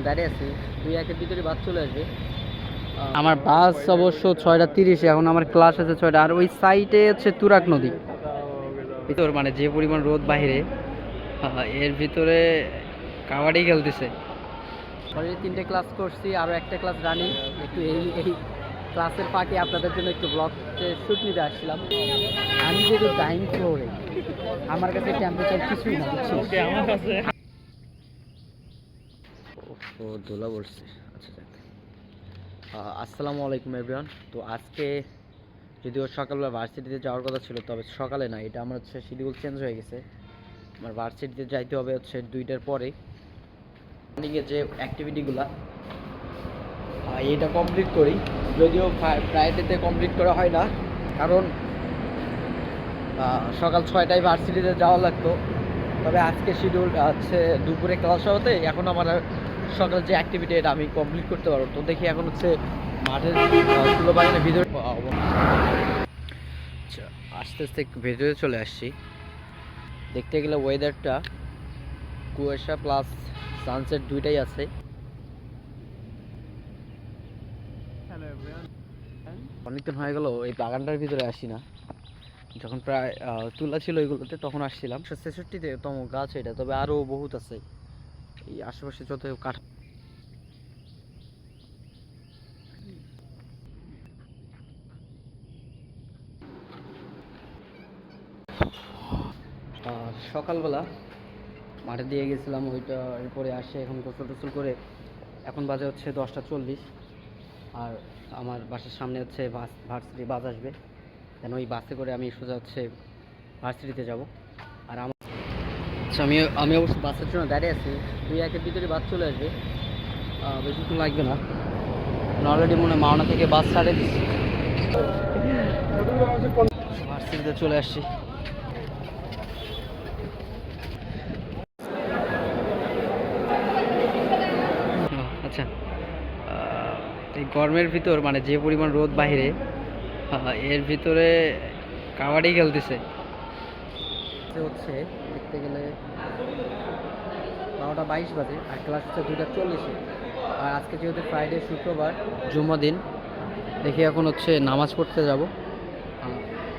দাঁড়িয়ে আছি 2-1-এর ভিতরে বাস চলে আসবে। আমার বাস অবশ্য 6:30, এখন আমার ক্লাস আছে 6টা। আর ওই সাইডে হচ্ছে তুরাগ নদী ভিতর, মানে যে পরিমাণ রোদ বাইরে, এর ভিতরে কাবাডি খেলতেছে। অলরেডি 3টে ক্লাস করছি, আরও একটা ক্লাস রানিং। একটু এই ক্লাসের ফাঁকে আপনাদের জন্য একটু ব্লগ শ্যুট নিতে আসছিলাম। আমি যেহেতু ডাইনিং ফ্লোরে, আমার কাছে টেম্পারেচার কিছুই না, বুঝছি আমার কাছে ও দোলা পড়ছে। আচ্ছা যাক, আসসালামু আলাইকুম এভরিওয়ান। তো আজকে যদিও সকালবেলা ভার্সিটিতে যাওয়ার কথা ছিল, তবে সকালে না, এটা আমার হচ্ছে শিডিউল চেঞ্জ হয়ে গেছে। আমার ভার্সিটিতে যাইতে হবে হচ্ছে 2টার পরে। মর্নিংয়ে যে অ্যাক্টিভিটিগুলো এটা কমপ্লিট করি, যদিও ফ্রাইডেতে কমপ্লিট করা হয় না, কারণ সকাল 6টায় ভার্সিটিতে যাওয়া লাগতো। তবে আজকে শিডিউল হচ্ছে দুপুরে ক্লাস হতে, এখন আমার সকাল যে অ্যাক্টিভিটি এটা আমি কমপ্লিট করতে পারবো। তো দেখি এখন হচ্ছে মাঠের তুলো বাগানের ভিতরে আস্তে আস্তে ভেতরে চলে আসছি। দেখতে গেলে ওয়েদারটা কুয়াশা প্লাস সানসেট দুইটাই আছে। অনেকদিন হয়ে গেল এই বাগানটার ভিতরে আসি না। যখন প্রায় তুলা ছিল ওইগুলোতে তখন আসছিলাম। 63তম গাছ এটা, তবে আরও বহুত আছে এই আশেপাশে যত কাঠ। সকালবেলা মাঠে দিয়ে গেছিলাম, ওইটা এরপরে আসে এখন গোসল টোসল করে। এখন বাজে হচ্ছে 10টা 40, আর আমার বাসার সামনে হচ্ছে ভার্সিটি বাস আসবে। দেন ওই বাসে করে আমি সোজা হচ্ছে ভার্সিটিতে যাব। আর আমার আচ্ছা, আমি অবশ্য বাসের জন্য দাঁড়িয়ে আছি। 2-1-এর ভিতরে বাস চলে আসবে, বেশিক্ষণ লাগবে না। অলরেডি মনে হয় মাওনা থেকে বাস ছাড়ে দিচ্ছি, ভার্সিটিতে চলে আসছি। আচ্ছা, এই গরমের ভিতর, মানে যে পরিমাণ রোদ বাইরে, এর ভিতরে কাবাডি খেলতেছে হচ্ছে দেখতে গেলে 12টা 22 বাজে, আর ক্লাস হচ্ছে 2টা 40-এ। আর আজকে যেহেতু ফ্রাইডে, শুক্রবার, জুম্মা দিন, দেখি এখন হচ্ছে নামাজ পড়তে যাব।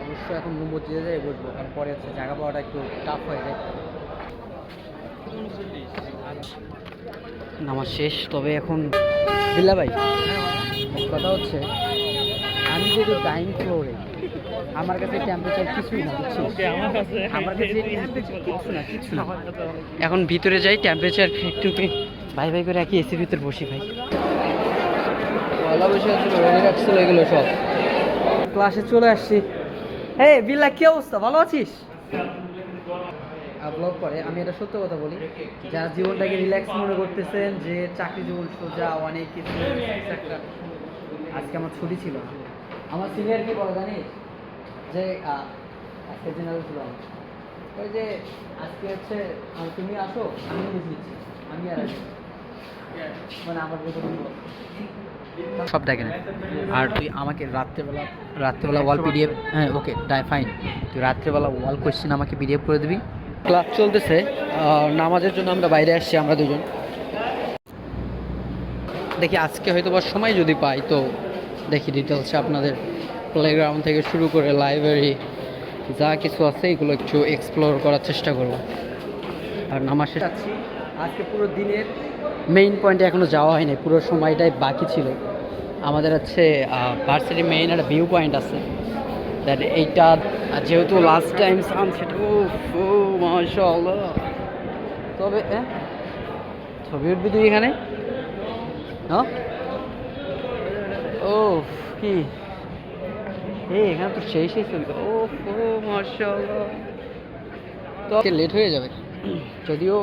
অবশ্যই এখন মসজিদে যাই বসবো, কারণ পরে হচ্ছে জায়গা পাওয়াটা একটু টাফ হয়ে যায়। নামাজ শেষ, তবে এখন বিল্লা ভাই কথা হচ্ছে, আমি যেহেতু ডাইনিং ফ্লোরে, আমার কাছে টেম্পারেচার কিছুই না, বুঝছি আমার কাছে কিছু না। এখন ভিতরে যাই, টেম্পারেচার একটু ভাই ভাই করে একই এসির ভিতরে বসি। ভাই পয়লা বসে আছে, রেডি রাখছিল এগুলো সব। ক্লাসে চলে আসছি। হ্যাঁ বিল্লা, কি অবস্থা, ভালো আছিস? ব্লগ করে আমি এটা সত্য কথা বলি, যারা জীবনটাকে রিল্যাক্স মনে করতেছেন, যে চাকরি জীবন সোজা অনেক কিছু, আজকে আমার ছুটি ছিল। আমার সিনিয়র কি বলে জানিস, যে আজকে জেনারেল ছিল, ওই যে আজকে হচ্ছে তুমি আসো, আমি নিউজ নিচ্ছি, আমি আর মানে আমার সব দেখে না। আর তুই আমাকে রাত্রেবেলা ওয়াল পিডিএফ, হ্যাঁ ওকে ফাইন, তুই রাত্রেবেলা ওয়াল কোয়েশ্চেন আমাকে পিডিএফ করে দিবি। ক্লাস চলতেছে, নামাজের জন্য আমরা বাইরে আসছি, আমরা দুজন। দেখি আজকে হয়তো বা সময় যদি পাই তো দেখি ডিটেলসে আপনাদের প্লেগ্রাউন্ড থেকে শুরু করে লাইব্রেরি যা কিছু আছে এগুলো একটু এক্সপ্লোর করার চেষ্টা করব। আর নামাজ শেষ আজকে পুরো দিনের মেইন পয়েন্টে এখনও যাওয়া হয়নি, পুরো সময়টাই বাকি ছিল। আমাদের হচ্ছে ভার্সিটি মেইন একটা ভিউ পয়েন্ট আছে, দ্যাট এইটা যেহেতু লাস্ট টাইম সানসেট, ও মাশাআল্লাহ। তবে ছবি উঠবি তুই এখানে, হ্যাঁ? ও কি এখানে তো সেই ছবি, ও মাশাআল্লাহ। তো লেট হয়ে যাবে, যদিও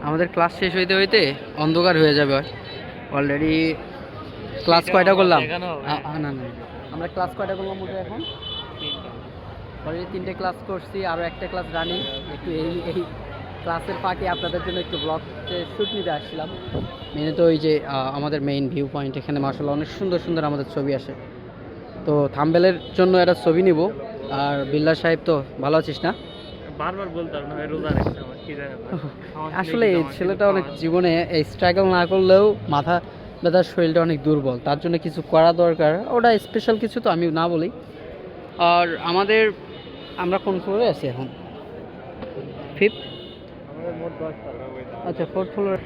আমাদের ক্লাস শেষ হইতে হইতে অন্ধকার হয়ে যাবে। অলরেডি ক্লাস কয়টা করলাম? না না, আমরা ক্লাস কয়টা করলাম ওটা এখন? অলরেডি 3টে ক্লাস করছি, আরও একটা ক্লাস রানিং। একটু এই ক্লাসের ফাঁকে আপনাদের জন্য একটু ব্লগ শ্যুট নিতে আসছিলাম। মেনে তো ওই যে আমাদের মেইন ভিউ পয়েন্ট, এখানে মাশাআল্লাহ অনেক সুন্দর সুন্দর আমাদের ছবি আসে। তো থাম্বনেলের জন্য একটা ছবি নিব। আর বিল্লা সাহেব তো ভালো আছিস না? বারবার বলতাম না ভাই রোজা রাখতে আমার কি জানে ভাই। আসলে এই ছেলেটা অনেক জীবনে এই স্ট্রাগল না করলেও মাথা ব্যথার শরীরটা অনেক দুর্বল, তার জন্য কিছু করা দরকার। ওটা স্পেশাল কিছু তো আমি না বলি। আর আমরা কোন ফ্লোরে আছি এখন? ফিফথ। আমাদের মোট 10 টাকা আচ্ছা, ফোর্থ ফ্লোর।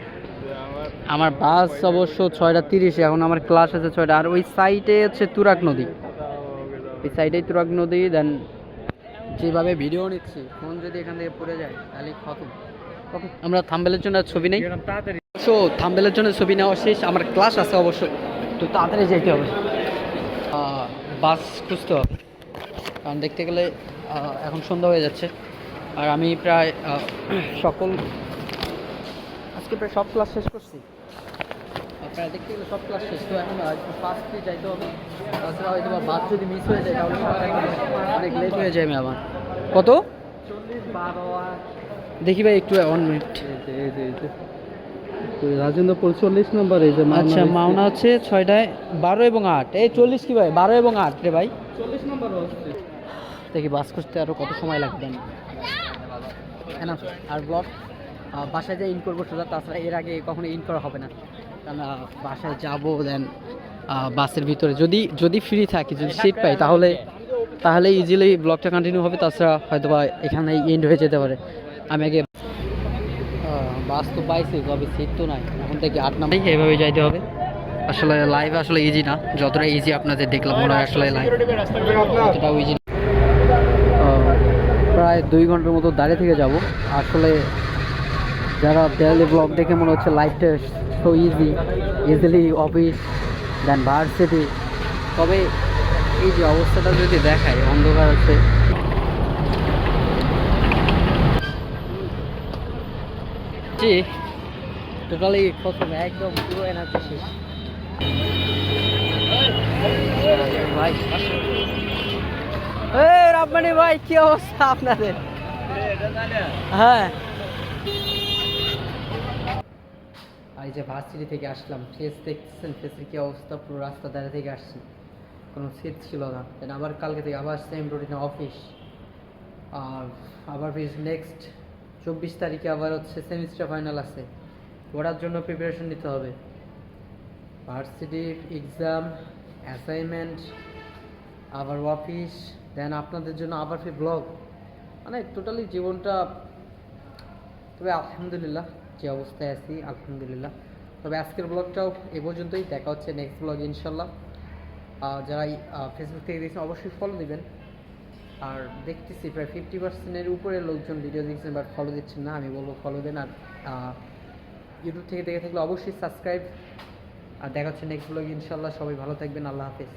আমার বাস অবশ্য 6:30, এখন আমার ক্লাস আছে 6টা। আর ওই সাইডে হচ্ছে তুরাগ নদী, ওই সাইডেই তুরাগ নদী। দেন যেভাবে ভিডিও নিচ্ছি, ফোন যদি এখান থেকে পড়ে যায় তাহলে খতম। ওকে, আমরা থাম্বেলের জন্য আর ছবি নেই। তাড়াতাড়ি সো থাম্বেলের জন্য ছবি নেওয়া শেষ, আমার ক্লাস আছে অবশ্য, তো তাড়াতাড়ি যেতে হবে। বাস খুঁজতে হবে, কারণ দেখতে গেলে এখন সন্ধ্যা হয়ে যাচ্ছে। আর আমি প্রায় আজকে প্রায় সব ক্লাস শেষ করছি। প্রায় দেখতে গেলে সব ক্লাস শেষ, তো এখন একটু ফাস্টলি যাইতে হবে। তাছাড়া হয়তো বা বাস যদি মিস হয়ে যায় তাহলে অনেক লেট হয়ে যায় আমার। কত? 40-12 দেখি ভাই একটু 1 মিনিট। রাজেন্দ্রপুর 40 নম্বর। এই যে আচ্ছা, মাওনা হচ্ছে 6টায় 12 এবং 8। এই 40 কি ভাই? 12 এবং 8 রে ভাই। 40 নম্বর হচ্ছে। দেখি বাস খুঁজতে আরও কত সময় লাগবে। না আর ব্লগ বাসায় যা ইন করবো সোজা, তাছাড়া এর আগে কখনো ইন করা হবে না। কারণ বাসায় যাবো, দেন বাসের ভিতরে যদি ফ্রি থাকি, যদি সিট পাই, তাহলে ইজিলি ব্লগটা কন্টিনিউ হবে। তাছাড়া হয়তো বা এখানে এন্ড হয়ে যেতে পারে। আমি আগে বাস তো পাইছি, তবে সিট তো নাই। এখন থেকে 8 নাম্বার এইভাবে যাইতে হবে। আসলে লাইভ আসলে ইজি না, যতটা ইজি আপনাদের দেখলাম মনে হয় আসলে লাইভ অতটাও ইজি না। প্রায় 2 ঘন্টার মতো দাঁড়িয়ে থেকে যাব। আসলে যারা ডেইলি ব্লগ দেখে মনে হচ্ছে লাইফটা so easily office then varsity, তবে এই যে অবস্থাটা যদি দেখায়, অন্ধকার আছে। জি, টোটালি প্রথমে একদম পুরো এনার্জি শেষ ভাই। রাব্বানি ভাই, কি অবস্থা আপনাদের? হ্যাঁ, এই যে ভার্সিটি থেকে আসলাম, ফেস দেখতেছেন, ফেসের কি অবস্থা। পুরো রাস্তা দাঁড়িয়ে থেকে আসছি, কোনো সিট ছিল না। দেন আবার কালকে থেকে আবার সেম রুটিনে অফিস। আর আবার নেক্সট 24 তারিখে আবার হচ্ছে সেমিস্টার ফাইনাল আছে, ওটার জন্য প্রিপারেশন নিতে হবে। ভার্সিটির এক্সাম, অ্যাসাইনমেন্ট, আবার অফিস, দেন আপনাদের জন্য আবার ফির ব্লগ, মানে টোটালি জীবনটা। তবে আলহামদুলিল্লাহ, যে অবস্থায় আছি আলহামদুলিল্লাহ। তবে আজকের ব্লগটাও এ পর্যন্তই, দেখা হচ্ছে নেক্সট ব্লগ ইনশাল্লাহ। যারা ফেসবুক থেকে দেখছেন অবশ্যই ফলো দিবেন। আর দেখতেছি প্রায় 50%-এর উপরে লোকজন ভিডিও দেখছেন বাট ফলো দিচ্ছেন না। আমি বলবো ফলো দেন। আর ইউটিউব থেকে দেখে থাকলে অবশ্যই সাবস্ক্রাইব। আর দেখা হচ্ছে নেক্সট ব্লগ ইনশাল্লাহ। সবাই ভালো থাকবেন, আল্লাহ হাফেজ।